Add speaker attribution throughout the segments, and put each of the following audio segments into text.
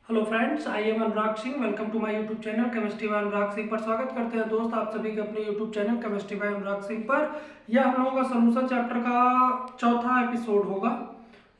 Speaker 1: Hello friends, I am Anurag Singh. Welcome to my YouTube channel chemistry by Anurag Singh पर। स्वागत करते हैं दोस्त आप सभी के अपने YouTube channel chemistry by Anurag Singh पर। यह हम लोगों का सोल्यूशन चैप्टर का चौथा एपिसोड होगा,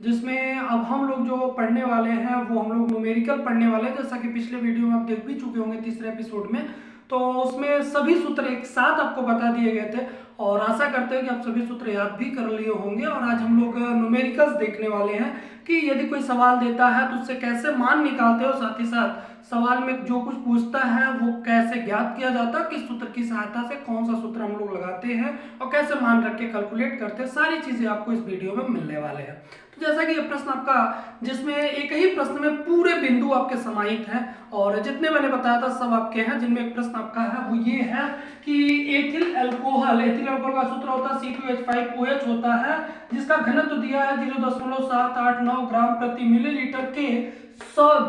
Speaker 1: जिसमें अब हम लोग जो पढ़ने वाले हैं वो हम लोग न्यूमेरिकल पढ़ने वाले हैं। जैसा कि पिछले वीडियो में आप देख भी चुके होंगे तीसरे एपिसोड में, तो उसमें सभी सूत्र एक साथ आपको बता दिए गए थे और आशा करते हैं कि आप सभी सूत्र याद भी कर लिए होंगे। और आज हम लोग न्यूमेरिकल्स देखने वाले हैं कि यदि कोई सवाल देता है तो उससे कैसे मान निकालते हो, साथ ही साथ सवाल में जो कुछ पूछता है वो कैसे ज्ञात किया जाता है, किस सूत्र की सहायता से कौन सा सूत्र हम लोग लगाते हैं और कैसे मान रख के कैलकुलेट करते हैं, सारी चीजें आपको इस वीडियो में मिलने वाले हैं। तो जैसा कि ये प्रश्न आपका, जिसमें एक ही प्रश्न में पूरे बिंदु आपके समाहित हैं और जितने मैंने बताया था सब आपके हैं, जिनमें एक प्रश्न आपका है वो ये है कि एथिल अल्कोहल का सूत्र होता है C2H5OH होता है, जिसका घनत्व दिया है 0.789 ग्राम प्रति मिलीलीटर के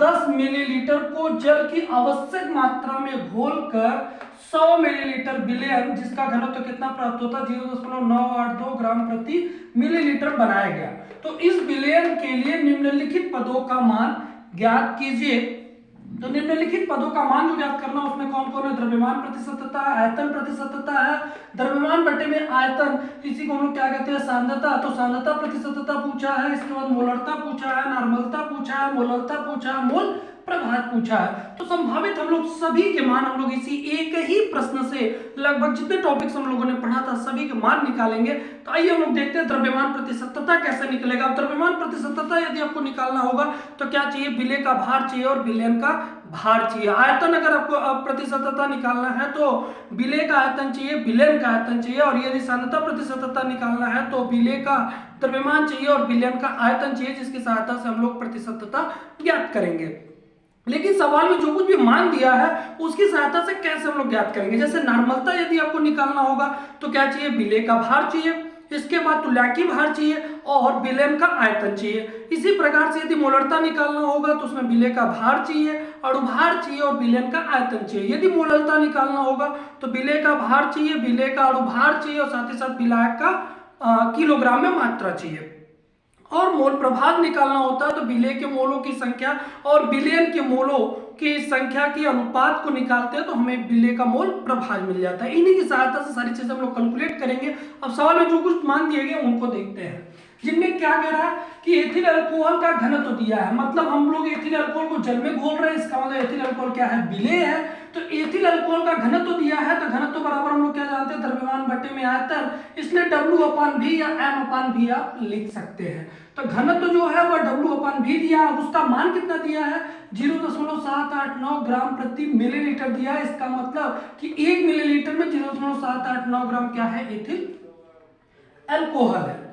Speaker 1: 10 मिलीलीटर को जल की आवश्यक मात्रा में घोलकर 100 मिलीलीटर विलयन, जिसका घनत्व कितना प्राप्त होता है 0.982 ग्राम प्रति मिलीलीटर बनाया गया। तो इस विलयन के लिए निम्नलिखित पदों का मान ज्ञात कीजिए। तो निम्नलिखित पदों का मान जो ज्ञात करना उसमें कौन कौन है? द्रव्यमान प्रतिशतता, आयतन प्रतिशतता है। द्रव्यमान बटे में आयतन, इसी को हम लोग क्या कहते हैं? सांद्रता। तो सांद्रता प्रतिशतता पूछा है, इसके बाद मोलरता पूछा है, नॉर्मलता पूछा है, मोलरता पूछा है, मोल प्रभार पूछा है। तो संभावित हम लोग सभी के मान हम लोग इसी एक ही प्रश्न से लगभग जितने टॉपिक्स हम लोगों ने पढ़ा था सभी के मान निकालेंगे। तो आइए हम लोग देखते हैं द्रव्यमान प्रतिशतता कैसे निकलेगा। अब द्रव्यमान प्रतिशतता यदि आपको निकालना होगा तो क्या चाहिए? विलेय का भार चाहिए और विलयन का भार चाहिए। आयतन अगर आपको प्रतिशतता निकालना है तो विलेय का आयतन चाहिए, विलयन का आयतन चाहिए। और यदि सांद्रता प्रतिशतता निकालना है तो विलेय का द्रव्यमान चाहिए और विलयन का आयतन चाहिए, जिसकी सहायता से हम लोग प्रतिशतता ज्ञात करेंगे। लेकिन सवाल में जो कुछ भी मान दिया है उसकी सहायता से कैसे हम लोग ज्ञात करेंगे? जैसे नॉर्मलता यदि आपको निकालना होगा तो क्या चाहिए? विलेय का भार चाहिए, इसके बाद तुल्यकी भार चाहिए और विलयन का आयतन चाहिए। इसी प्रकार से यदि मोलरता निकालना होगा तो उसमें विलेय का भार चाहिए, अणुभार चाहिए और विलयन का आयतन चाहिए। यदि मोलरता निकालना होगा तो विलेय का भार चाहिए, विलेय का अणुभार चाहिए और साथ ही साथ विलायक का किलोग्राम में मात्रा चाहिए। और मोल प्रभाव निकालना होता है तो विलेय के मोलों की संख्या और विलयन के मोलों की संख्या के अनुपात को निकालते हैं तो हमें विलेय का मोल प्रभाव मिल जाता है। इन्हीं की सहायता से सारी चीजें हम लोग कैलकुलेट करेंगे। अब सवाल में जो कुछ मान दिए गए उनको देखते हैं, जिनमें क्या कह रहा है कि एथिल अल्कोहल का घनत्व दिया है। मतलब हम लोग एथिल अल्कोहल को जल में घोल रहे हैं, इसका मतलब एथिल अल्कोहल क्या है? विलेय है। तो एथिल अल्कोहल का घनत्व दिया है तो घनत्व बराबर हम लोग क्या जानते हैं? द्रव्यमान बटे में आयतन, इसलिए W/V या M/V आप लिख सकते हैं। तो घनत्व जो है वह W/V दिया है। उसका मान कितना दिया है? 0.789 ग्राम प्रति मिलीलीटर दिया है। इसका मतलब कि 1 मिलीलीटर में 0.789 ग्राम क्या है? एथिल अल्कोहल है।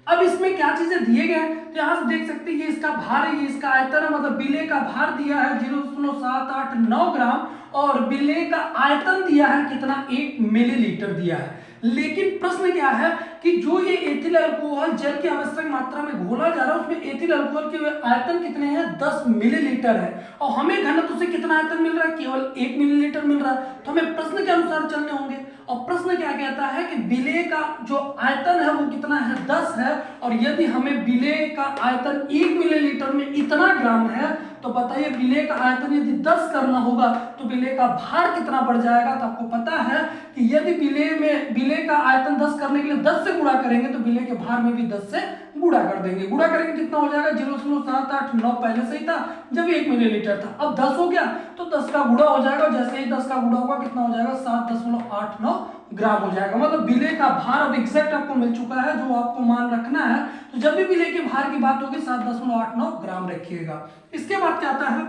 Speaker 1: अब इसमें क्या चीजें दिए गए हैं तो यहां से देख सकते हैं ये इसका भार है, ये इसका आयतन है। मतलब विलेय का भार दिया है 0.789 ग्राम और विलेय का आयतन दिया है कितना? 1 मिलीलीटर दिया है। लेकिन प्रश्न क्या है कि जो ये एथिल अल्कोहल जल की आवश्यक मात्रा में घोला जा रहा है उसमें एथिल अल्कोहल के आयतन कितने हैं? 10 मिलीलीटर है और हमें घनत्व से कितना आयतन मिल रहा है? केवल 1 मिलीलीटर मिल रहा है। तो हमें प्रश्न के अनुसार चलने होंगे और प्रश्न क्या कहता है कि विलेय का जो आयतन है वो कितना है? 10 है। और यदि हमें विलेय का आयतन 1 मिलीलीटर में इतना ग्राम है तो बताइए विलेय का आयतन यदि 10 करना होगा तो विलेय का भार कितना बढ़ जाएगा? तो आपको पता है कि यदि विलेय का आयतन 10 करने के लिए 10 से गुणा करेंगे तो विलेय के भार में भी 10 से गुणा कर देंगे। गुणा करेंगे कितना हो जाएगा? 0.789 पहले से ही था जब 1 मिलीलीटर था, अब 10 हो गया तो 10 का गुणा हो जाएगा। जैसे ही 10 का गुणा होगा कितना हो जाएगा? 7.89 ग्राम हो जाएगा। मतलब विलेय का भार अब एग्जैक्ट आपको मिल चुका है जो आपको मान रखना है। तो जब भी विलेय के भार की बात होगी 7.89 ग्राम रखिएगा। इसके बाद क्या आता है?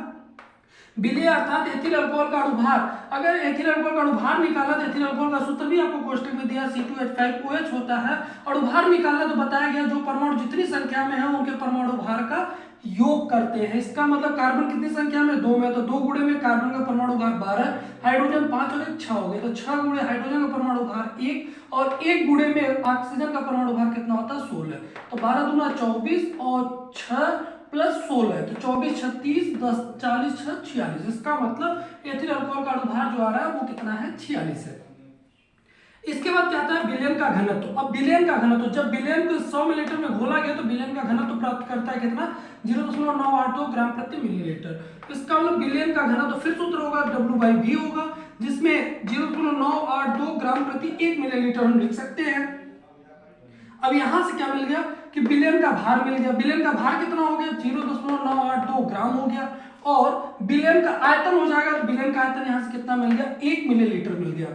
Speaker 1: विलेय अर्थात एथिल अल्कोहल का अणुभार। अगर एथिल अल्कोहल का अणुभार निकाला तो एथिल अल्कोहल का सूत्र भी आपको कोष्टक में दिया C2H5OH होता है। अणुभार निकालना तो बताया गया जो परमाणु जितनी संख्या में है उनके परमाणु भार का योग करते हैं। इसका मतलब कार्बन कितनी संख्या में? 2 में, तो 2 गुणे में कार्बन का परमाणु भार 12, हाइड्रोजन 5 और 1 6 हो गए। तो 6 गुणे हाइड्रोजन का परमाणु भार 1 और 1 गुणे में ऑक्सीजन का परमाणु भार कितना होता है? 16। तो 12 दूना 24 और 6 प्लस 16 है तो 24 36 10 40 6 46। इसका मतलब एथिल अल्कोहल का अणुभार जो आ रहा है वो कितना है? 46 है। इसके बाद क्या आता है? विलयन का घनत्व। अब विलयन का घनत्व, जब विलयन को 100 मिलीलीटर में घोला गया तो विलयन का घनत्व प्राप्त करता है कितना? 0.982 ग्राम प्रति मिलीलीटर। इसका मतलब बिलियन का घना, तो फिर सूत्र होगा W/V होगा, जिसमें 0.982 ग्राम प्रति 1 मिलीलीटर हम लिख सकते हैं। अब यहां से क्या मिल गया कि बिलियन का भार मिल गया। बिलियन का भार कितना हो गया, 0.982 ग्राम हो गया, और बिलियन का आयतन हो जाएगा, तो बिलियन का आयतन यहां से कितना मिल गया, 1 मिलीलीटर मिल गया।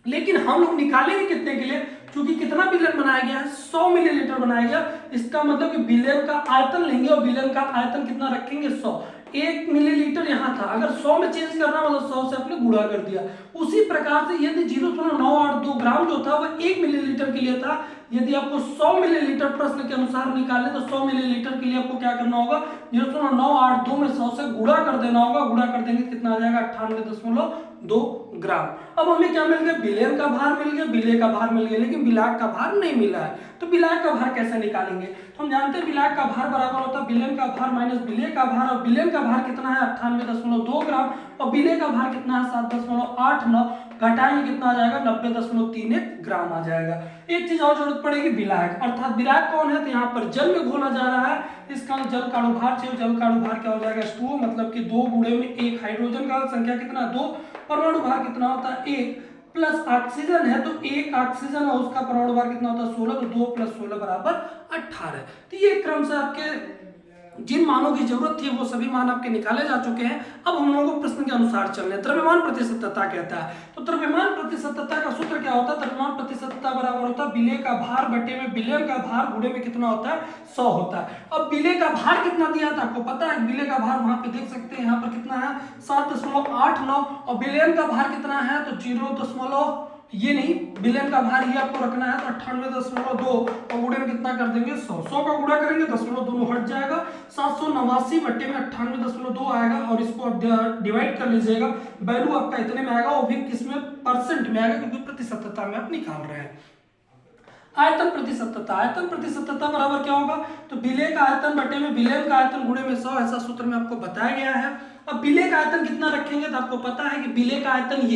Speaker 1: लेकिन हम लोग निकालेंगे कितने के लिए, क्योंकि कितना बिलियन बनाया गया है, 100 मिलीलीटर बनाया गया। इसका मतलब कि बिलियन का आयतन लेंगे और बिलियन का आयतन कितना रखेंगे, 100। 1 मिलीलीटर यहाँ था, अगर 100 में चेंज करना मतलब 100 से आपने गुणा कर दिया। उसी प्रकार से यदि 0.982 ग्राम जो था वह 1 मिलीलीटर के लिए था, यदि आपको 100 मिलीलीटर प्रश्न के अनुसार निकालने, तो 100 मिलीलीटर के लिए आपको क्या करना होगा, 0.982 में 100 से गुणा कर देना होगा। गुणा कर देंगे कितना आ जाएगा, 98.2 ग्राम। अब हमें क्या मिल गया, बिलियन का भार मिल गया, बिलियन का भार मिल गया, लेकिन बिलाक का भार नहीं मिला है। तो बिलाक का भार कैसे निकालेंगे, तो हम जानते हैं बिलाक का भार बराबर होता है बिलियन का भार माइनस बिलियन का भार, और बिलियन का भार कितना है 98.2 ग्राम, और बिलियन का भार कितना है 7.89, घटाएंगे कितना आ जाएगा 90.31 ग्राम आ जाएगा। एक चीज और जरूरत पड़ेगी, बिलाक, अर्थात बिलाक कौन है, तो यहाँ पर जल में घोला जा रहा है, इसका जल का अणुभार चाहिए। जल का अणुभार क्या हो जाएगा, H2O, मतलब कि 2 गुणे में 1, हाइड्रोजन का संख्या कितना 2, परमाणु भार कितना होता है 1, प्लस ऑक्सीजन है तो 1 ऑक्सीजन और उसका परमाणु भार कितना होता है 16, तो 2 + 16 बराबर 18। तो ये क्रम से आपके जिन मानों की जरूरत थी वो सभी मान आपके निकाले जा चुके हैं। अब हम लोगों को प्रश्न के अनुसार चलने, द्रव्यमान प्रतिशतता कहता है। तो द्रव्यमान प्रतिशतता का सूत्र क्या होता है, द्रव्यमान प्रतिशतता बराबर होता है बिलियन का भार बटे में बिलियन का भार गुणे में कितना होता है 100 होता है। अब बिलियन का भार कितना दिया था आपको पता है, बिलियन का भार वहां पे देख सकते हैं, यहाँ पर कितना है 7.89, और बिलियन का भार कितना है तो 0. ये नहीं, बिलियन का भार ये आपको रखना है, तो 98.2 और गुणे में कितना कर देंगे 100। 100 का गुणा करेंगे 0.2 दोनों हट जाएगा, 789 बटे में 98.2 आएगा, और इसको डिवाइड कर लीजिएगा, वैल्यू आपका इतने में आएगा, वो भी किसमें परसेंट में आएगा, क्योंकि प्रतिशतता में आप निकाल रहे हैं। आयतन प्रतिशतता, आयतन प्रतिशतता बराबर क्या होगा, तो बिलियन का आयतन बटे में बिलियन का आयतन गुणे में 100, ऐसा सूत्र में आपको बताया गया है। अब बिलियन का आयतन कितना रखेंगे, तो आपको पता है कि बिलियन का आयतन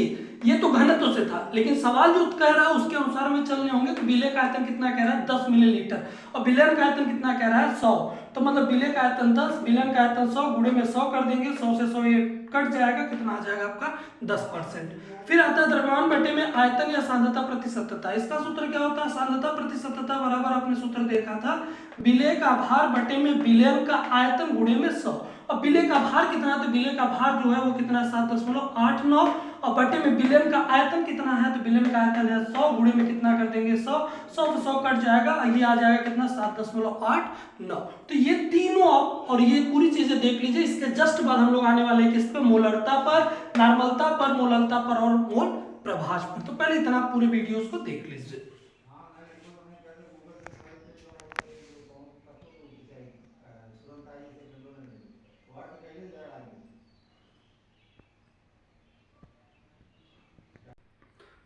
Speaker 1: ये तो घनत्व से था, लेकिन सवाल जो कह रहा है उसके अनुसार हमें चलने होंगे। तो बिलियन का आयतन कितना कह रहा है 10 मिलीलीटर, और बिलियन का आयतन कितना कह रहा है 100, तो मतलब बिलियन का आयतन 10, बिलियन का आयतन 100, गुणे में 100 कर देंगे, 100 से 100 ये कट जाएगा, कितना आ जाएगा आपका 10%। फिर आता है द्रव्यमान बटे में आयतन या सांद्रता प्रतिशतता। इसका सूत्र क्या होता है, सांद्रता प्रतिशतता बराबर आपने सूत्र देखा था बिलियन का भार बटे में बिलियन का आयतन गुणे में 100, और बिलियन का भार कितना है, तो बिलियन का भार जो है वो कितना है 7.89, और बटे में बिलियन का आयतन कितना है, तो बिलियन का आयतन है 100, गुणे में कितना कर देंगे 100, 100 से 100 कट जाएगा, ये आ जाएगा कितना 7.89। तो ये तीनों और ये पूरी चीजें देख लीजिए। इसके जस्ट बाद हम लोग आने वाले हैं किस पे, मोलरता पर, नॉर्मलता पर, मोलरता पर और मोल प्रभाज पर। तो पहले इतना पूरे वीडियोस को देख लीजिए।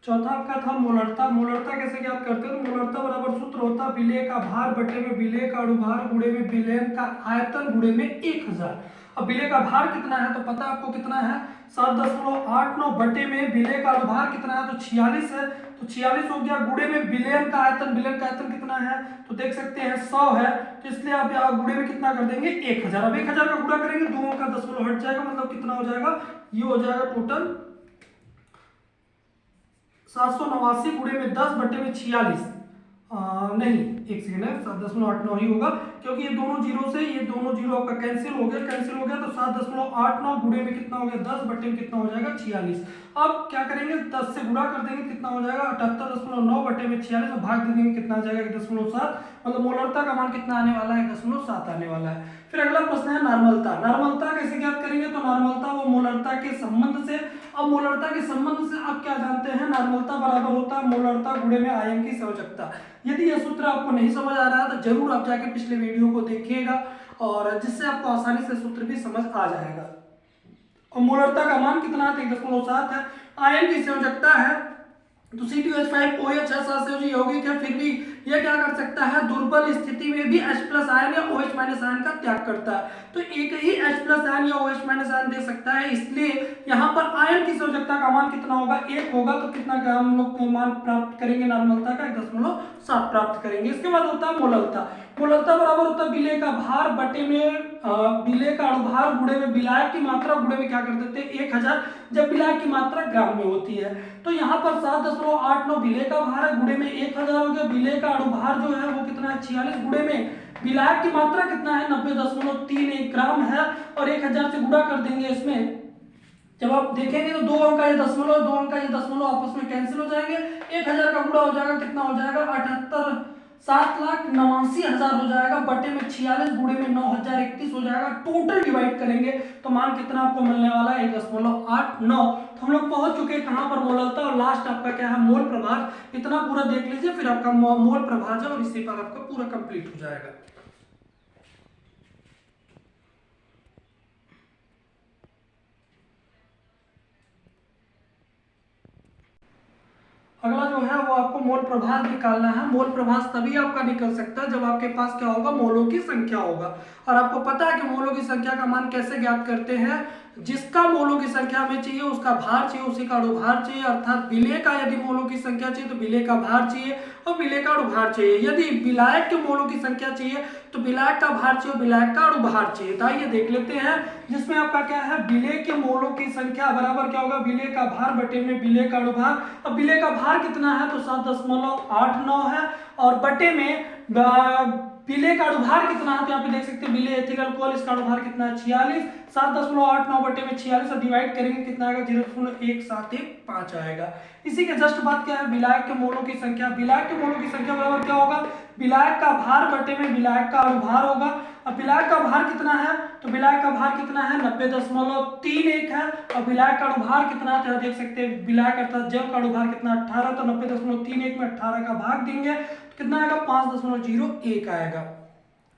Speaker 1: चौथा आपका था मोलरता। मोलरता कैसे ज्ञात करते हैं, तो मोलरता बराबर सूत्र होता है बिलियन का भार बटे में बिलियन का अणुभार गुणे में बिलियन का आयतन गुणे में 1000। अब बिलियन का भार कितना है, तो पता है आपको कितना है 7.89 बटे में बिलियन का अणुभार कितना है, तो 46 है, तो 46 हो गया, गुणे में बिलियन का आयतन, बिलियन का आयतन कितना है तो देख सकते हैं 100 है, तो इसलिए आप यहाँ गुणे में कितना कर देंगे 1000। अब 1000 का गुणा करेंगे, दोनों का 10 हट जाएगा, मतलब कितना हो जाएगा, ये हो जाएगा टोटल 789 गुणे में 10 बटे में 46, नहीं एक सेकंड है, 7.89 ही होगा, क्योंकि ये दोनों जीरो से ये दोनों जीरो आपका कैंसिल हो गया, तो 7.89 गुणे में कितना हो गया 10 बटे में कितना हो जाएगा 46। अब क्या करेंगे 10 से गुणा कर देंगे, कितना हो जाएगा 78.9 बटे में 46, और भाग दे देंगे कितना आ जाएगा 1.7, मतलब मोलरता का मान कितना आने वाला है 1.7 आने वाला है। फिर अगला प्रश्न है नॉर्मलता। नॉर्मलता कैसे ज्ञात करेंगे, तो नॉर्मलता वो मोलरता के संबंध से, अब मोलरता के संबंध से आप क्या जानते हैं, नॉर्मलता बराबर होता है मोलरता गुणे में आयन की संयोजकता। यदि यह सूत्र आपको नहीं समझ आ रहा है तो जरूर आप जाके पिछले वीडियो को देखिएगा, और जिससे आपको आसानी से सूत्र भी समझ आ जाएगा। और मोलरता का मान कितना है 1.7 है। आयन की संयोजकता है तो C2H5OH असहसंयोजी यौगिक है, फिर भी यह क्या कर सकता है, दुर्बल स्थिति में भी H प्लस आयन या OH माइनस आयन का त्याग करता है। तो एक ही H प्लस आयन या OH माइनस आयन दे सकता है, इसलिए यहाँ पर आयन की संयोजकता का मान कितना होगा, 1 होगा। तो कितना का हम लोग मान प्राप्त करेंगे, नॉर्मलता का 1.7 प्राप्त करेंगे। इसके बाद होता है मोललता। मोललता बराबर होता है विलेय का भार बटे में विलेय का अणुभार गुणे में विलायक की मात्रा, गुणे में क्या कर देते हैं 1000, जब विलायक की मात्रा ग्राम में होती है। तो यहाँ पर 7.89 विलेय का भार है, गुणे में 1000 हो गया। विलेय का अणुभार जो है वो कितना है 46, गुणे में विलायक की मात्रा कितना है 90.31 ग्राम है, और 1000 से गुणा कर देंगे। इसमें जब आप देखेंगे तो 2 अंक का ये दशमलव, 2 अंक का ये दशमलव आपस में कैंसिल हो जाएंगे। 1000 का गुणा हो जाएगा, कितना हो जाएगा 7,89,000 हो जाएगा, बटे में 46, गुणे में 9031 हो जाएगा। टोटल डिवाइड करेंगे तो मान कितना आपको मिलने वाला है 1.89। तो हम लोग पहुंच चुके हैं कहां पर, मोललता। और लास्ट आपका क्या है, मोल प्रभाज। इतना पूरा देख लीजिए, फिर आपका मोल प्रभाज है और इसी पर आपका पूरा कंप्लीट हो जाएगा। अगला जो है वो आपको मोल प्रभाज निकालना है। मोल प्रभाज तभी आपका निकल सकता है जब आपके पास क्या होगा, मोलों की संख्या होगा। और आपको पता है कि मोलों की संख्या का मान कैसे ज्ञात करते हैं, जिसका मोलों की संख्या हमें चाहिए उसका भार चाहिए, उसी का अणुभार चाहिए। अर्थात विलेय का यदि मोलों की संख्या चाहिए तो विलेय का भार चाहिए और विलेय का अणुभार चाहिए। यदि विलायक के मोलों की संख्या चाहिए तो विलायक का भार चाहिए, विलायक का अणुभार चाहिए। तो आइए देख लेते हैं, जिसमें आपका क्या है, विलेय के मोलों की संख्या बराबर क्या होगा, विलेय का भार बटे में विलेय का अणुभार। अब विलेय का भार कितना है तो 7.89 है, और बटे में विलेय का अणुभार कितना है, तो यहाँ पे देख सकते हैं विलेय एथिल अल्कोहल, इसका अणुभार कितना है 46। 7.89 बटे में 46 डिवाइड करेंगे कितना आएगा 0.1715 आएगा। इसी के जस्ट बात क्या है, विलायक के मोलों की संख्या। विलायक के मोलों की संख्या बराबर क्या होगा, विलायक का भार बटे में विलायक का अणुभार होगा। अब विलायक का भार कितना है, तो विलायक का भार कितना है 90.31 है, और विलायक का अणुभार कितना है, तो देख सकते हैं विलायक अर्थात जल का अणुभार कितना 18, तो 90.31 में 18 का भाग देंगे तो कितना आएगा 5.01 आएगा।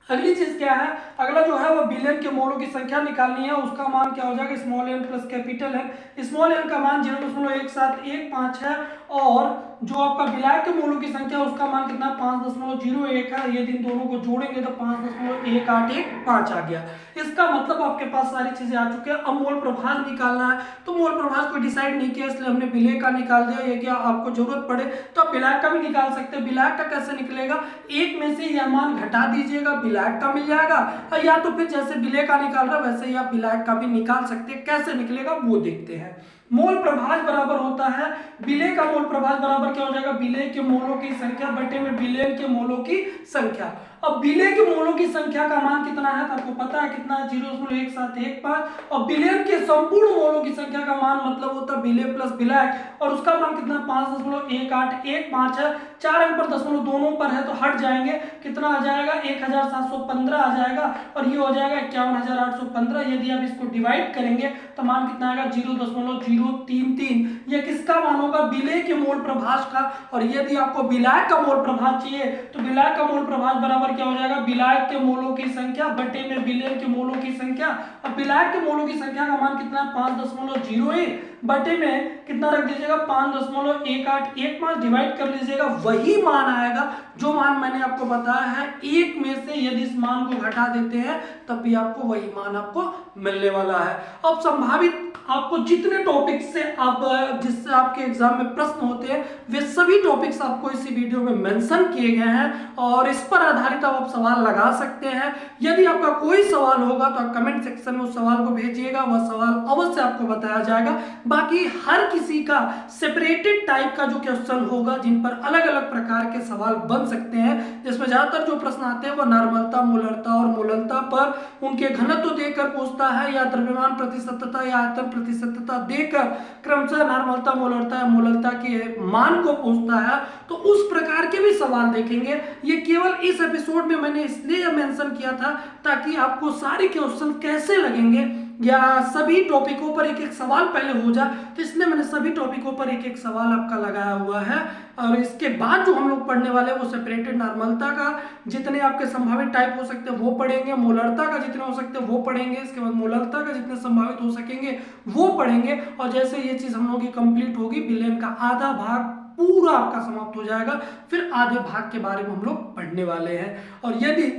Speaker 1: अगली चीज क्या है, अगला जो है वो विलेय के मोलों की संख्या निकालनी है। उसका मान क्या हो जाएगा, small N plus capital N. Small N का मान 0.1715 है, और जो आपका विलायक के मोलों की संख्या उसका मान कितना 5.01 है। यदि इन दोनों को जोड़ेंगे तो 5.1815 आ गया। इसका मतलब आपके पास सारी चीजें आ चुकी है। अब मोल प्रभाज निकालना है, तो मोल प्रभाज को डिसाइड नहीं किया इसलिए हमने विलेय का निकाल दिया। ये क्या आपको जरूरत पड़े तो आप विलायक का भी निकाल सकते हैं। विलायक का कैसे निकलेगा, एक में से यह मान घटा दीजिएगा, विलायक का मिल जाएगा, या तो फिर जैसे विलेय का निकाल रहा वैसे ही आप विलायक का भी निकाल सकते हैं। कैसे निकलेगा वो देखते हैं। मोल प्रभाज बराबर होता है विलेय का मोल प्रभाज बराबर क्या हो जाएगा, विलेय के मोलों की संख्या बटे में विलेय के मोलों की संख्या। अब विलेय के मोलों की संख्या का मान कितना है, तो आपको पता है कितना है 0.1715, और विलेय के संपूर्ण मोलों की संख्या का मान मतलब होता है विलेय प्लस विलायक, और उसका मान कितना 5.1815 है। 4 अंक पर दशमलव दोनों पर है तो हट जाएंगे, कितना आ जाएगा 1715 आ जाएगा, और ये हो जाएगा 51815। यदि आप इसको डिवाइड करेंगे तो मान कितना आएगा 0.033। ये किसका मान होगा, विलेय के मोल प्रभाज का। और यदि आपको विलायक का मोल प्रभाज चाहिए तो विलायक का मोल प्रभाज बराबर क्या हो जाएगा, विलायक के मोलों की संख्या बटे में विलेय के मोलों की संख्या। अब विलायक के मोलों की संख्या का मान कितना है 5.01 बटे में कितना रख दीजिएगा 5.1815 डिवाइड कर लीजिएगा, वही मान आएगा जो मान मैंने आपको बताया है। एक में से यदि इस मान को घटा देते हैं तब भी आपको वही मान आपको मिलने वाला है। अब संभावित आपको जितने टॉपिक से आप जिससे आपके एग्जाम में प्रश्न होते हैं वे सभी टॉपिक्स आपको इसी वीडियो में मेंशन किए गए हैं, और इस पर आधारित आप सवाल लगा सकते हैं। यदि आपका कोई सवाल होगा तो आप कमेंट सेक्शन में उस सवाल को भेजिएगा, वह सवाल अवश्य आपको बताया जाएगा। बाकी हर किसी का सेपरेटेड टाइप का जो क्वेश्चन होगा जिन पर अलग अलग प्रकार के सवाल बन सकते हैं, जिसमें ज्यादातर जो प्रश्न आते हैं वह नॉर्मलता, मोलरता और मोललता पर उनके घनत्व देकर पूछता है, या द्रव्यमान प्रतिशतता या आयतन प्रतिशतता देकर क्रमशः नॉर्मलता, मोलरता या मोललता के मान को पूछता है। तो उस प्रकार के भी सवाल देखेंगे। ये केवल इस एपिसोड में मैंने इसलिए मेंशन किया था ताकि आपको सारे क्वेश्चन कैसे लगेंगे या सभी टॉपिकों पर एक एक सवाल पहले हो जाए, तो इसलिए मैंने सभी टॉपिकों पर एक एक सवाल आपका लगाया हुआ है। और इसके बाद जो हम लोग पढ़ने वाले हैं वो सेपरेटेड नॉर्मलता का जितने आपके संभावित टाइप हो सकते हैं वो पढ़ेंगे, मोलरता का जितने हो सकते हैं वो पढ़ेंगे, इसके बाद मोलरता का जितने संभावित हो सकेंगे वो पढ़ेंगे। और जैसे ये चीज हम लोगों की कंप्लीट होगी, विलेय का आधा भाग पूरा आपका समाप्त हो जाएगा। फिर आधे भाग के बारे में हम लोग पढ़ने वाले हैं, और यदि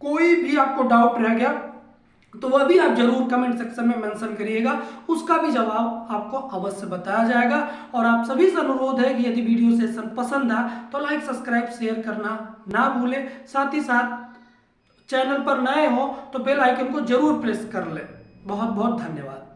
Speaker 1: कोई भी आपको डाउट रह गया तो वह भी आप जरूर कमेंट सेक्शन में मेंशन करिएगा, उसका भी जवाब आपको अवश्य बताया जाएगा। और आप सभी से अनुरोध है कि यदि वीडियो सेशन पसंद आए तो लाइक, सब्सक्राइब, शेयर करना ना भूलें। साथ ही साथ चैनल पर नए हो तो बेल आइकन को जरूर प्रेस कर लें। बहुत बहुत धन्यवाद।